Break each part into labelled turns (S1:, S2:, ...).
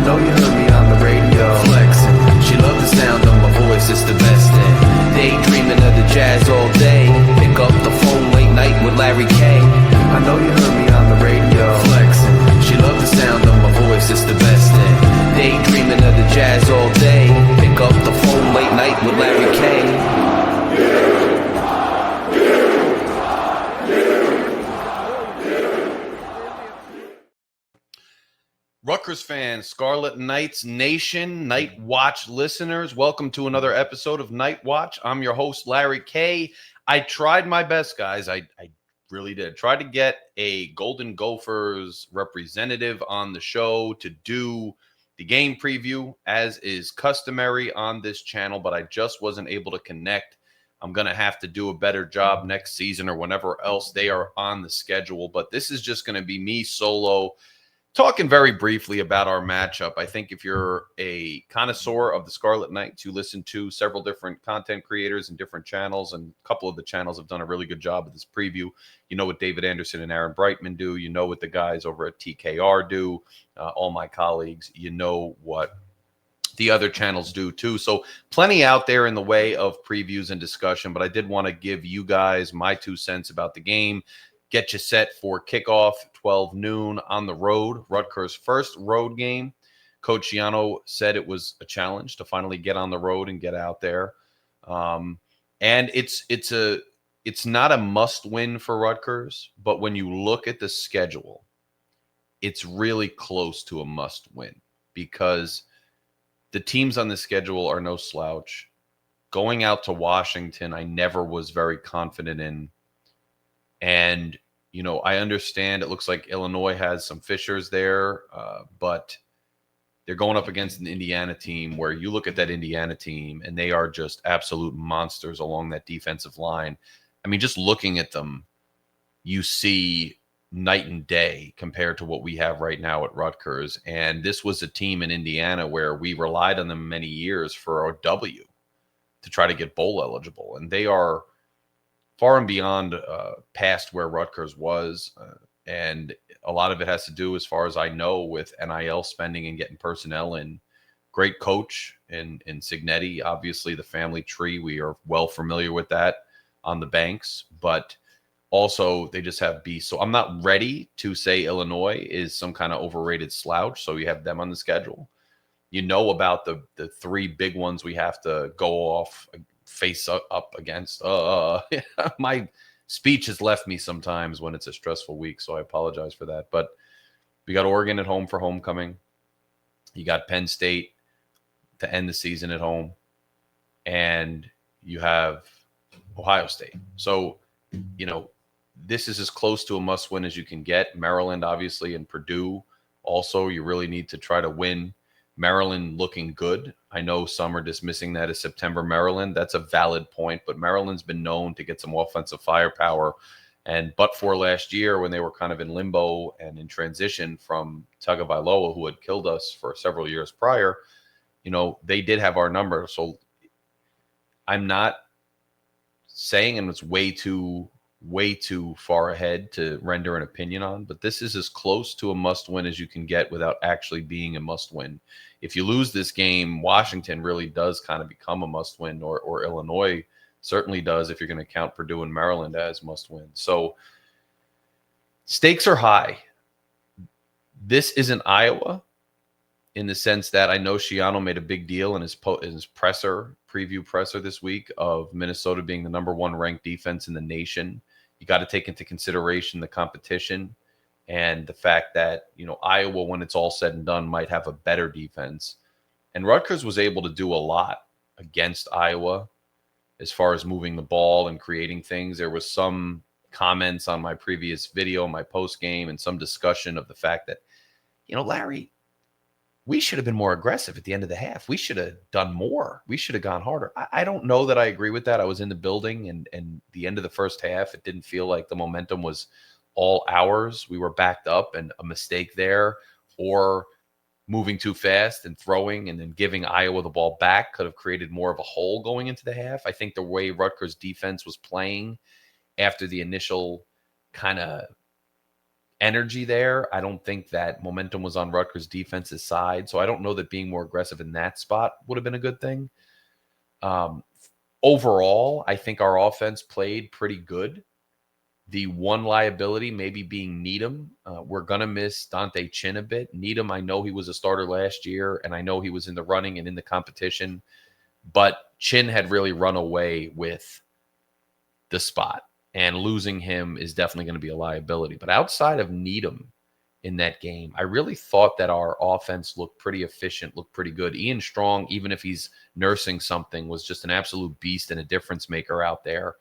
S1: know you heard me on the radio flexing. She loved the sound of my voice, it's the best thing. Daydreaming of the jazz all day. Pick up the phone late night with Larry K. I know you heard me on the radio flexing. She loved the sound of my voice, it's the best thing. Daydreaming of the jazz all day. Pick up the phone late night with Larry K.
S2: Rutgers fans, Scarlet Knights Nation, Night Watch listeners, welcome to another episode of Night Watch. I'm your host, Larry K. I tried my best, guys. I really did. Tried to get a Golden Gophers representative on the show to do the game preview, as is customary on this channel, but I just wasn't able to connect. I'm going to have to do a better job next season or whenever else they are on the schedule, but this is just going to be me solo, talking very briefly about our matchup. I think if you're a connoisseur of the Scarlet Knights, you listen to several different content creators and different channels, and a couple of the channels have done a really good job of this preview. You know what David Anderson and Aaron Brightman do. You know what the guys over at TKR do. All my colleagues, you know what the other channels do too. So plenty out there in the way of previews and discussion, but I did want to give you guys my 2 cents about the game. Get you set for kickoff, 12 noon on the road. Rutgers' first road game. Coach Giano said it was a challenge to finally get on the road and get out there. And it's not a must-win for Rutgers, but when you look at the schedule, it's really close to a must-win because the teams on the schedule are no slouch. Going out to Washington, I never was very confident in. And, you know, I understand it looks like Illinois has some fissures there, but they're going up against an Indiana team where you look at that Indiana team and they are just absolute monsters along that defensive line. I mean, just looking at them, you see night and day compared to what we have right now at Rutgers. And this was a team in Indiana where we relied on them many years for a W to try to get bowl eligible. And they are far and beyond past where Rutgers was. And a lot of it has to do, as far as I know, with NIL spending and getting personnel in. Great coach in Signetti. Obviously, the family tree, we are well familiar with that on the Banks. But also, they just have beasts. So I'm not ready to say Illinois is some kind of overrated slouch. So you have them on the schedule. You know about the 3 big ones we have to go off face up against. My speech has left me sometimes when it's a stressful week, so I apologize for that. But we got Oregon at home for homecoming. You got Penn State to end the season at home, and you have Ohio State. So, you know, this is as close to a must-win as you can get. Maryland, obviously, and Purdue also, you really need to try to win. Maryland looking good. I know some are dismissing that as September Maryland. That's a valid point, but Maryland's been known to get some offensive firepower. And but for last year, when they were kind of in limbo and in transition from Tagovailoa, who had killed us for several years prior, you know, they did have our number. So I'm not saying, and it's way too far ahead to render an opinion on, but this is as close to a must-win as you can get without actually being a must-win. If you lose this game, Washington really does kind of become a must-win, or Illinois certainly does if you're going to count Purdue and Maryland as must-win. So stakes are high. This isn't Iowa in the sense that I know Schiano made a big deal in his preview presser this week of Minnesota being the number 1 ranked defense in the nation. You got to take into consideration the competition and the fact that, you know, Iowa, when it's all said and done, might have a better defense. And Rutgers was able to do a lot against Iowa as far as moving the ball and creating things. There was some comments on my previous video, my post game, and some discussion of the fact that, you know, Larry, we should have been more aggressive at the end of the half. We should have done more. We should have gone harder. I don't know that I agree with that. I was in the building, and the end of the first half, it didn't feel like the momentum was all ours. We were backed up, and a mistake there, or moving too fast and throwing and then giving Iowa the ball back could have created more of a hole going into the half. I think the way Rutgers defense was playing after the initial kind of energy there. I don't think that momentum was on Rutgers' defense's side. So I don't know that being more aggressive in that spot would have been a good thing. Overall, I think our offense played pretty good. The one liability maybe being Needham. We're going to miss Dante Chin a bit. Needham, I know he was a starter last year, and I know he was in the running and in the competition. But Chin had really run away with the spot, and losing him is definitely going to be a liability. But outside of Needham in that game, I really thought that our offense looked pretty efficient, looked pretty good. Ian Strong, even if he's nursing something, was just an absolute beast and a difference maker out there.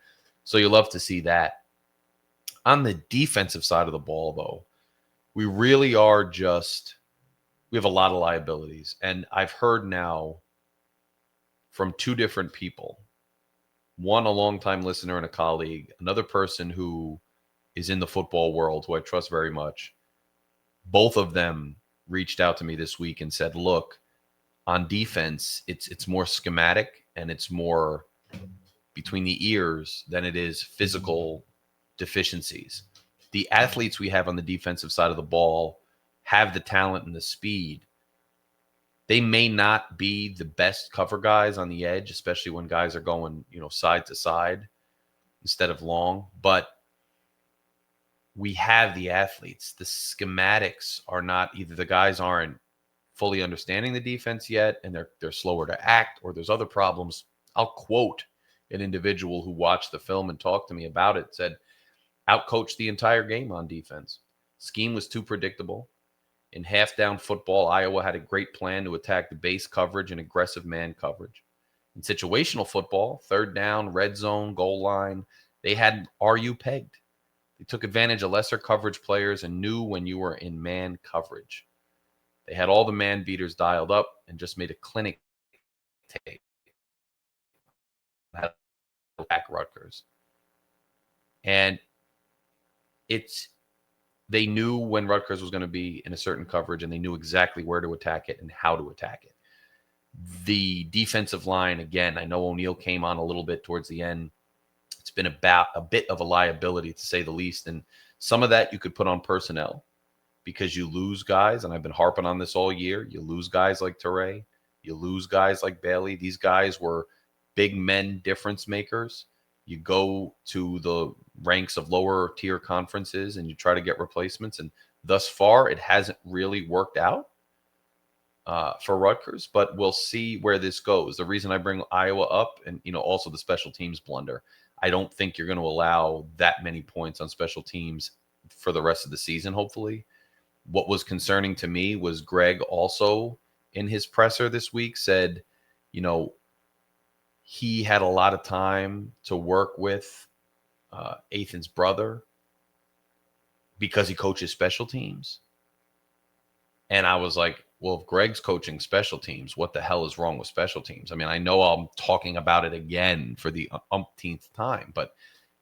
S2: So you love to see that. On the defensive side of the ball, though, we really are just – we have a lot of liabilities. And I've heard now from two different people, one a longtime listener and a colleague, another person who is in the football world who I trust very much. Both of them reached out to me this week and said, look, on defense, it's more schematic and it's more between the ears than it is physical deficiencies. The athletes we have on the defensive side of the ball have the talent and the speed. They may not be the best cover guys on the edge, especially when guys are going, side to side instead of long, but we have the athletes. The schematics are not, either the guys aren't fully understanding the defense yet and they're slower to act, or there's other problems. I'll quote an individual who watched the film and talked to me about it, said, outcoached the entire game on defense. Scheme was too predictable. In half-down football, Iowa had a great plan to attack the base coverage and aggressive man coverage. In situational football, third down, red zone, goal line, they had RU pegged. They took advantage of lesser coverage players and knew when you were in man coverage. They had all the man beaters dialed up and just made a clinic tape. How to attack Rutgers. And they knew when Rutgers was going to be in a certain coverage, and they knew exactly where to attack it and how to attack it. The defensive line, again, I know O'Neal came on a little bit towards the end. It's been about a bit of a liability, to say the least. And some of that you could put on personnel because you lose guys, and I've been harping on this all year. You lose guys like Teray. You lose guys like Bailey. These guys were big men difference makers. You go to the ranks of lower tier conferences and you try to get replacements. And thus far, it hasn't really worked out for Rutgers, but we'll see where this goes. The reason I bring Iowa up, and also the special teams blunder, I don't think you're going to allow that many points on special teams for the rest of the season, hopefully. What was concerning to me was Greg also in his presser this week said, he had a lot of time to work with Ethan's brother because he coaches special teams. And I was like, well, if Greg's coaching special teams, what the hell is wrong with special teams? I mean, I know I'm talking about it again for the umpteenth time, but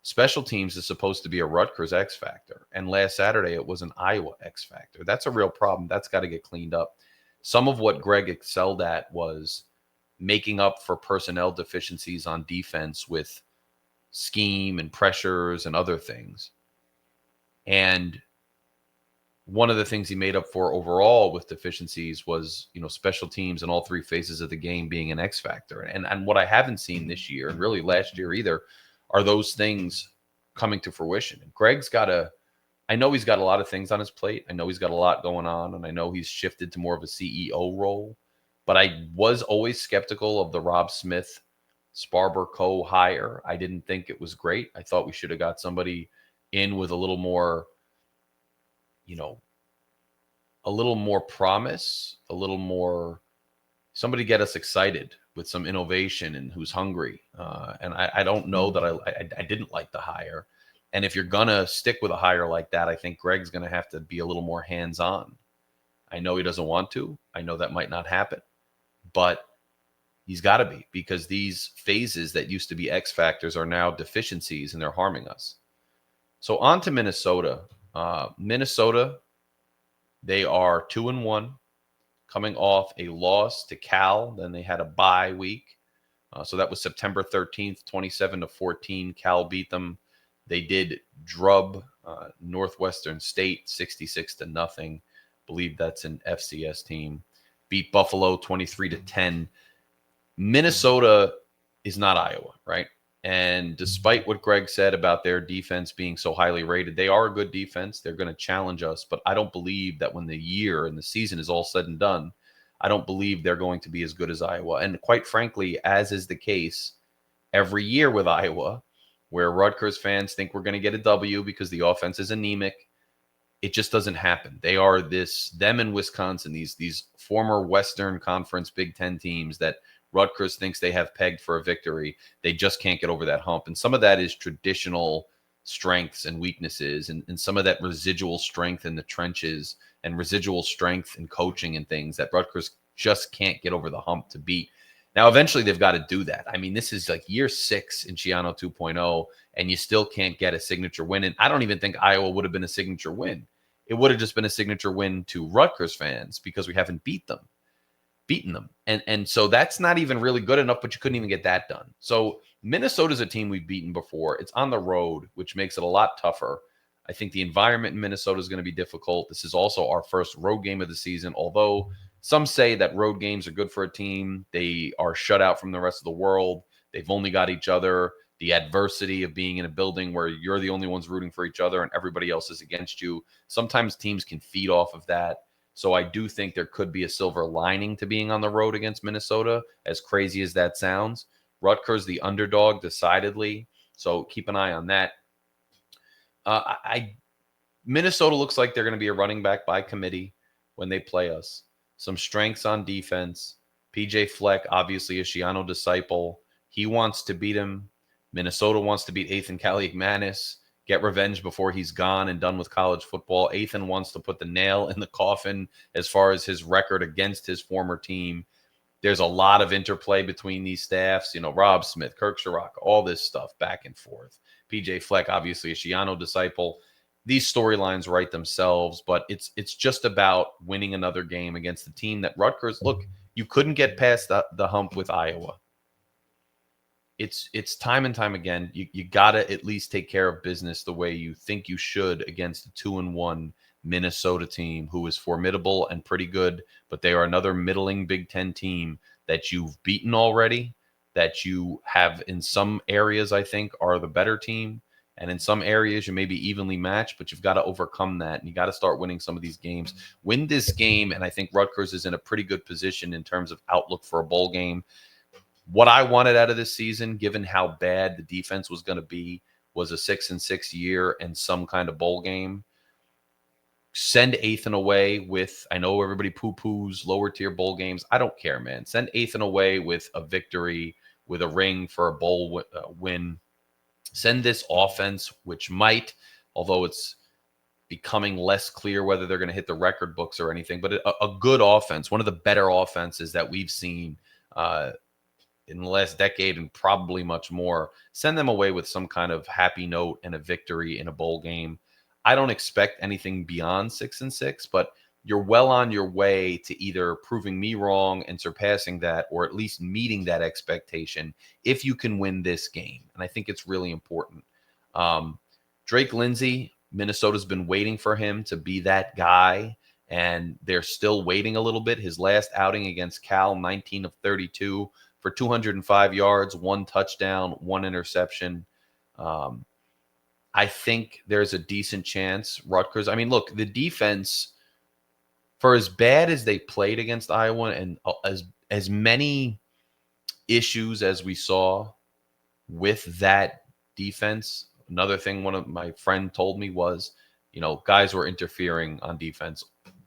S2: special teams is supposed to be a Rutgers X factor. And last Saturday, it was an Iowa X factor. That's a real problem. That's got to get cleaned up. Some of what Greg excelled at was making up for personnel deficiencies on defense with scheme and pressures and other things. And one of the things he made up for overall with deficiencies was, special teams in all three phases of the game being an X factor. And what I haven't seen this year, and really last year either, are those things coming to fruition. And Greg's I know he's got a lot of things on his plate. I know he's got a lot going on, and I know he's shifted to more of a CEO role. But I was always skeptical of the Rob Smith Sparber Co. hire. I didn't think it was great. I thought we should have got somebody in with a little more, a little more promise, a little more, somebody get us excited with some innovation and who's hungry. And I don't know that I didn't like the hire. And if you're going to stick with a hire like that, I think Greg's going to have to be a little more hands-on. I know he doesn't want to. I know that might not happen. But he's got to be, because these phases that used to be X factors are now deficiencies and they're harming us. So on to Minnesota. Minnesota, they are 2-1, coming off a loss to Cal. Then they had a bye week. So that was September 13th, 27-14. Cal beat them. They did drub Northwestern State 66-0. Believe that's an FCS team. Beat Buffalo 23-10. Minnesota is not Iowa, right? And despite what Greg said about their defense being so highly rated, they are a good defense. They're going to challenge us, but I don't believe that when the year and the season is all said and done, I don't believe they're going to be as good as Iowa. And quite frankly, as is the case every year with Iowa, where Rutgers fans think we're going to get a W because the offense is anemic, it just doesn't happen. They are them in Wisconsin, these former Western Conference Big Ten teams that Rutgers thinks they have pegged for a victory. They just can't get over that hump. And some of that is traditional strengths and weaknesses, and some of that residual strength in the trenches and residual strength in coaching and things that Rutgers just can't get over the hump to beat. Now, eventually, they've got to do that. I mean, this is like year 6 in Schiano 2.0, and you still can't get a signature win. And I don't even think Iowa would have been a signature win. It would have just been a signature win to Rutgers fans because we haven't beaten them. And so that's not even really good enough, but you couldn't even get that done. So Minnesota's a team we've beaten before. It's on the road, which makes it a lot tougher. I think the environment in Minnesota is going to be difficult. This is also our first road game of the season, although some say that road games are good for a team. They are shut out from the rest of the world. They've only got each other. The adversity of being in a building where you're the only ones rooting for each other and everybody else is against you. Sometimes teams can feed off of that. So I do think there could be a silver lining to being on the road against Minnesota, as crazy as that sounds. Rutgers, the underdog, decidedly. So keep an eye on that. Minnesota looks like they're going to be a running back by committee when they play us. Some strengths on defense. PJ Fleck, obviously a Schiano disciple. He wants to beat him. Minnesota wants to beat Ethan Kaliakmanis, get revenge before he's gone and done with college football. Ethan wants to put the nail in the coffin as far as his record against his former team. There's a lot of interplay between these staffs. You know, Rob Smith, Kirk Sherrock, all this stuff back and forth. PJ Fleck, obviously a Schiano disciple. These storylines write themselves, but it's just about winning another game against the team that Rutgers, look, you couldn't get past the hump with Iowa. It's time and time again. You got to at least take care of business the way you think you should against a 2-1 Minnesota team who is formidable and pretty good, but they are another middling Big Ten team that you've beaten already, that you have in some areas, I think, are the better team. And in some areas, you may be evenly matched, but you've got to overcome that. And you got to start winning some of these games. Win this game, and I think Rutgers is in a pretty good position in terms of outlook for a bowl game. What I wanted out of this season, given how bad the defense was going to be, was a 6-6 year and some kind of bowl game. Send Ethan away with, I know everybody poo-poos lower tier bowl games. I don't care, man. Send Ethan away with a victory, with a ring for a bowl win. Send this offense, which might, although it's becoming less clear whether they're going to hit the record books or anything, but a good offense, one of the better offenses that we've seen in the last decade and probably much more, send them away with some kind of happy note and a victory in a bowl game. I don't expect anything beyond 6-6, but you're well on your way to either proving me wrong and surpassing that, or at least meeting that expectation if you can win this game. And I think it's really important. Drake Lindsay, Minnesota's been waiting for him to be that guy, and they're still waiting a little bit. His last outing against Cal, 19 of 32 for 205 yards, 1 touchdown, 1 interception. I think there's a decent chance Rutgers. I mean, look, the defense, for as bad as they played against Iowa and as many issues as we saw with that defense, another thing one of my friend told me was, you know, guys were interfering on defense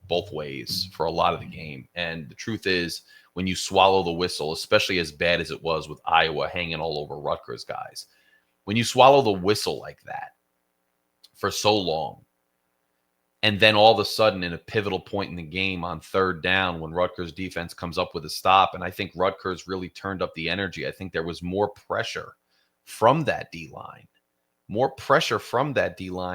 S2: both ways for a lot of the game. And the truth is, when you swallow the whistle, especially as bad as it was with Iowa hanging all over Rutgers guys, when you swallow the whistle like that for so long, and then all of a sudden in a pivotal point in the game on 3rd down when Rutgers defense comes up with a stop, and I think Rutgers really turned up the energy. I think there was more pressure from that D-line,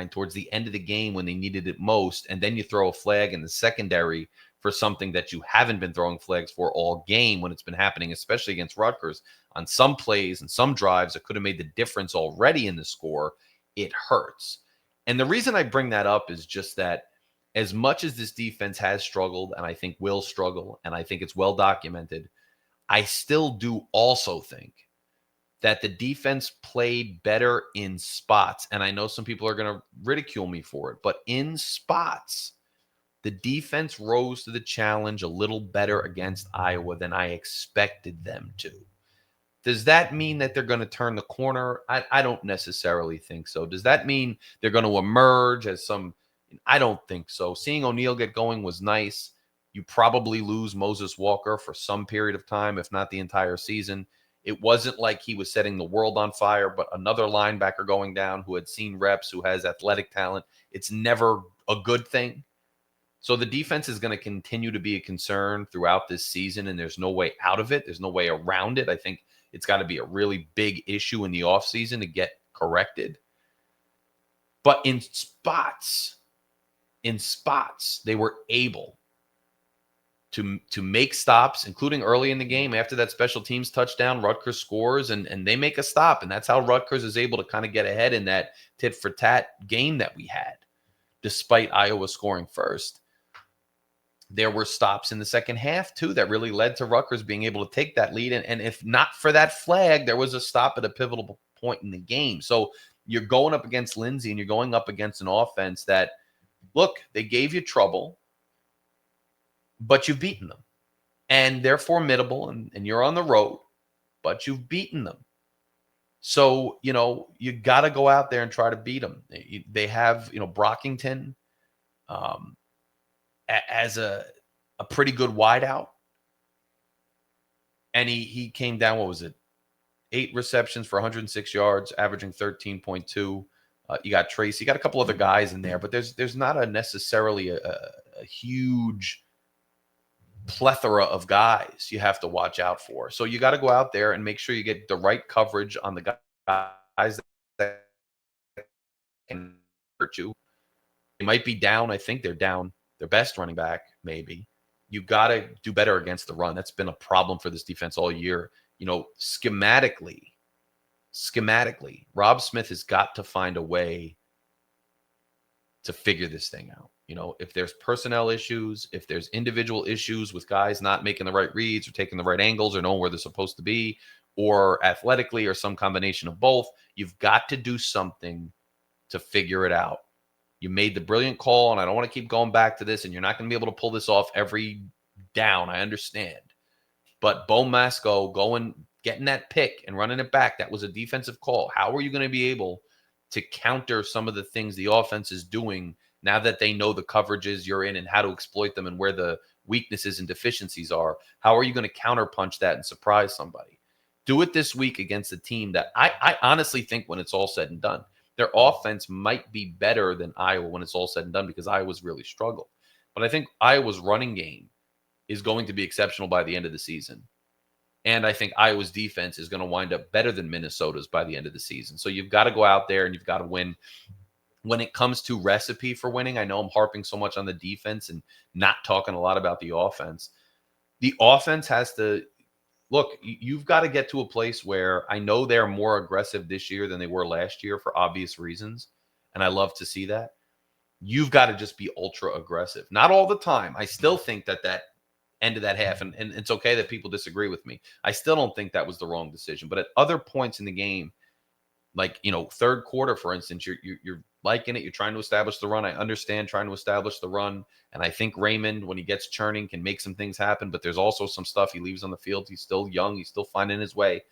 S2: towards the end of the game when they needed it most, and then you throw a flag in the secondary for something that you haven't been throwing flags for all game when it's been happening, especially against Rutgers. On some plays and some drives that could have made the difference already in the score, it hurts. And the reason I bring that up is just that as much as this defense has struggled, and I think will struggle, and I think it's well documented, I still do also think that the defense played better in spots. And I know some people are going to ridicule me for it, but in spots, the defense rose to the challenge a little better against Iowa than I expected them to. Does that mean that they're going to turn the corner? I don't necessarily think so. Does that mean they're going to emerge as some? I don't think so. Seeing O'Neal get going was nice. You probably lose Moses Walker for some period of time, if not the entire season. It wasn't like he was setting the world on fire, but another linebacker going down who had seen reps, who has athletic talent. It's never a good thing. So the defense is going to continue to be a concern throughout this season, and there's no way out of it. There's no way around it. I think it's got to be a really big issue in the offseason to get corrected. But in spots, they were able to make stops, including early in the game. After that special teams touchdown, Rutgers scores, and they make a stop. And that's how Rutgers is able to kind of get ahead in that tit-for-tat game that we had, despite Iowa scoring first. There were stops in the second half, too, that really led to Rutgers being able to take that lead. And if not for that flag, there was a stop at a pivotal point in the game. So you're going up against Lindsey, and you're going up against an offense that, look, they gave you trouble, but you've beaten them. And they're formidable, and you're on the road, but you've beaten them. So, you got to go out there and try to beat them. They have, Brockington as a pretty good wideout. And he came down, what was it? 8 receptions for 106 yards, averaging 13.2. You got Tracy, you got a couple other guys in there, but there's not necessarily a huge plethora of guys you have to watch out for. So you got to go out there and make sure you get the right coverage on the guys that can hurt you. They might be down. I think they're down their best running back, maybe. You got to do better against the run. That's been a problem for this defense all year. Schematically, Rob Smith has got to find a way to figure this thing out. If there's personnel issues, if there's individual issues with guys not making the right reads or taking the right angles or knowing where they're supposed to be, or athletically or some combination of both, you've got to do something to figure it out. You made the brilliant call, and I don't want to keep going back to this, and you're not going to be able to pull this off every down. I understand. But Bo Masco getting that pick and running it back, that was a defensive call. How are you going to be able to counter some of the things the offense is doing now that they know the coverages you're in and how to exploit them and where the weaknesses and deficiencies are? How are you going to counterpunch that and surprise somebody? Do it this week against a team that I honestly think, when it's all said and done, their offense might be better than Iowa when it's all said and done, because Iowa's really struggled. But I think Iowa's running game is going to be exceptional by the end of the season. And I think Iowa's defense is going to wind up better than Minnesota's by the end of the season. So you've got to go out there and you've got to win. When it comes to recipe for winning, I know I'm harping so much on the defense and not talking a lot about the offense. The offense has to look, you've got to get to a place where, I know they're more aggressive this year than they were last year for obvious reasons, and I love to see that. You've got to just be ultra aggressive. Not all the time. I still think that end of that half, and it's okay that people disagree with me, I still don't think that was the wrong decision. But at other points in the game, like, third quarter, for instance, you're liking it. You're trying to establish the run. I understand trying to establish the run. And I think Raymond, when he gets churning, can make some things happen. But there's also some stuff he leaves on the field. He's still young. He's still finding his way.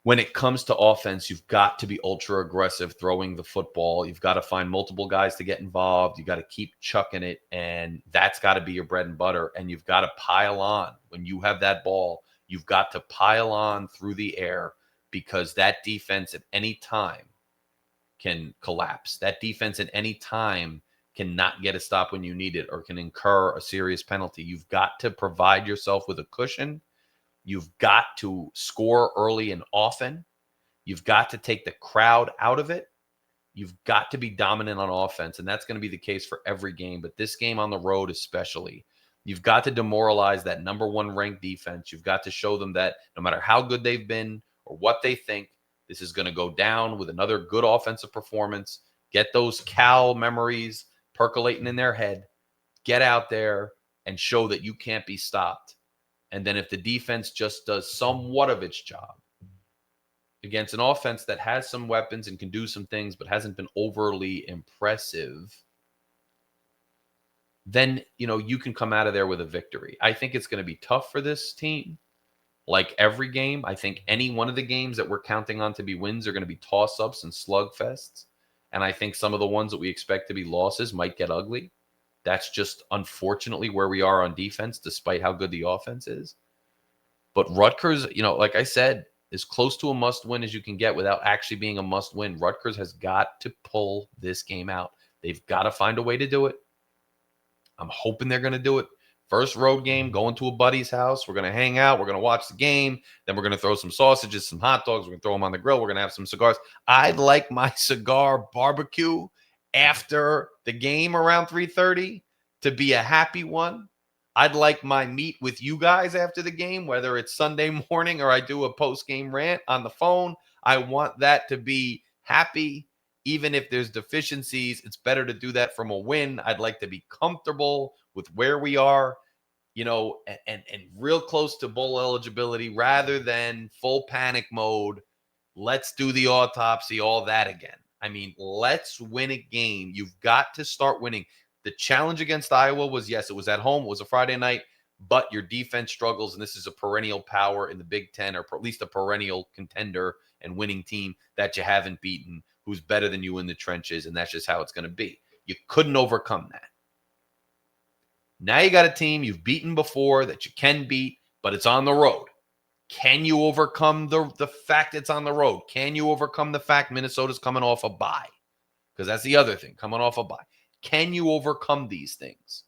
S2: When it comes to offense, you've got to be ultra aggressive throwing the football. You've got to find multiple guys to get involved. You got to keep chucking it. And that's got to be your bread and butter. And you've got to pile on. When you have that ball, you've got to pile on through the air, because that defense at any time can collapse. That defense at any time cannot get a stop when you need it, or can incur a serious penalty. You've got to provide yourself with a cushion. You've got to score early and often. You've got to take the crowd out of it. You've got to be dominant on offense, and that's going to be the case for every game, but this game on the road especially. You've got to demoralize that number 1 ranked defense. You've got to show them that no matter how good they've been or what they think, this is going to go down with another good offensive performance. Get those Cal memories percolating in their head. Get out there and show that you can't be stopped. And then if the defense just does somewhat of its job against an offense that has some weapons and can do some things but hasn't been overly impressive, then, you can come out of there with a victory. I think it's going to be tough for this team. Like every game, I think any one of the games that we're counting on to be wins are going to be toss-ups and slugfests. And I think some of the ones that we expect to be losses might get ugly. That's just unfortunately where we are on defense, despite how good the offense is. But Rutgers, like I said, as close to a must-win as you can get without actually being a must-win. Rutgers has got to pull this game out. They've got to find a way to do it. I'm hoping they're going to do it. First road game, going to a buddy's house. We're going to hang out. We're going to watch the game. Then we're going to throw some sausages, some hot dogs. We're going to throw them on the grill. We're going to have some cigars. I'd like my cigar barbecue after the game around 3:30 to be a happy one. I'd like my meet with you guys after the game, whether it's Sunday morning or I do a post-game rant on the phone. I want that to be happy. Even if there's deficiencies, it's better to do that from a win. I'd like to be comfortable with where we are, and real close to bowl eligibility rather than full panic mode. Let's do the autopsy, all that again. I mean, let's win a game. You've got to start winning. The challenge against Iowa was, yes, it was at home. It was a Friday night, but your defense struggles, and this is a perennial power in the Big Ten, or at least a perennial contender and winning team that you haven't beaten, who's better than you in the trenches, and that's just how it's going to be. You couldn't overcome that. Now you got a team you've beaten before that you can beat, but it's on the road. Can you overcome the fact it's on the road? Can you overcome the fact Minnesota's coming off a bye? Because that's the other thing, coming off a bye. Can you overcome these things?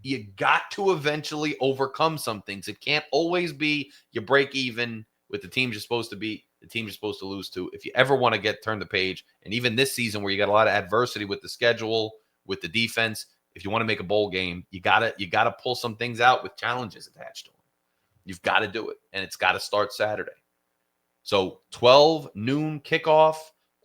S2: You got to eventually overcome some things. It can't always be you break even with the teams you're supposed to beat, the teams you're supposed to lose to. If you ever want to turn the page, and even this season where you got a lot of adversity with the schedule, with the defense, if you want to make a bowl game, you gotta pull some things out with challenges attached to them. You've got to do it, and it's got to start Saturday. So 12 noon kickoff.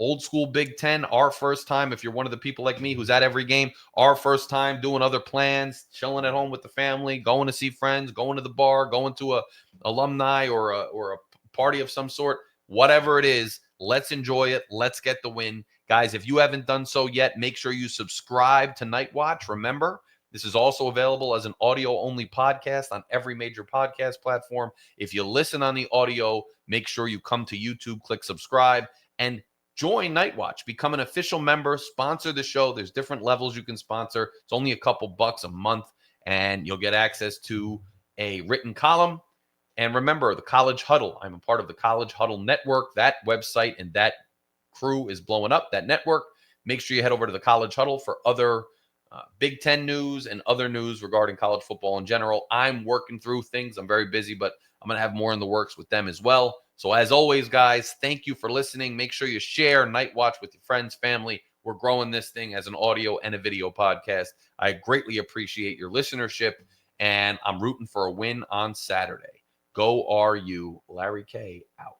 S2: Old school Big Ten, our first time, if you're one of the people like me who's at every game, our first time doing other plans, chilling at home with the family, going to see friends, going to the bar, going to a alumni or a party of some sort, whatever it is, let's enjoy it. Let's get the win. Guys, if you haven't done so yet, make sure you subscribe to Night Watch. Remember, this is also available as an audio-only podcast on every major podcast platform. If you listen on the audio, make sure you come to YouTube, click subscribe, and join Night Watch. Become an official member. Sponsor the show. There's different levels you can sponsor. It's only a couple bucks a month, and you'll get access to a written column. And remember, the College Huddle. I'm a part of the College Huddle Network. That website and that crew is blowing up, that network. Make sure you head over to the College Huddle for other Big Ten news and other news regarding college football in general. I'm working through things. I'm very busy, but I'm going to have more in the works with them as well. So as always, guys, thank you for listening. Make sure you share Night Watch with your friends, family. We're growing this thing as an audio and a video podcast. I greatly appreciate your listenership, and I'm rooting for a win on Saturday. Go RU. Larry K. out.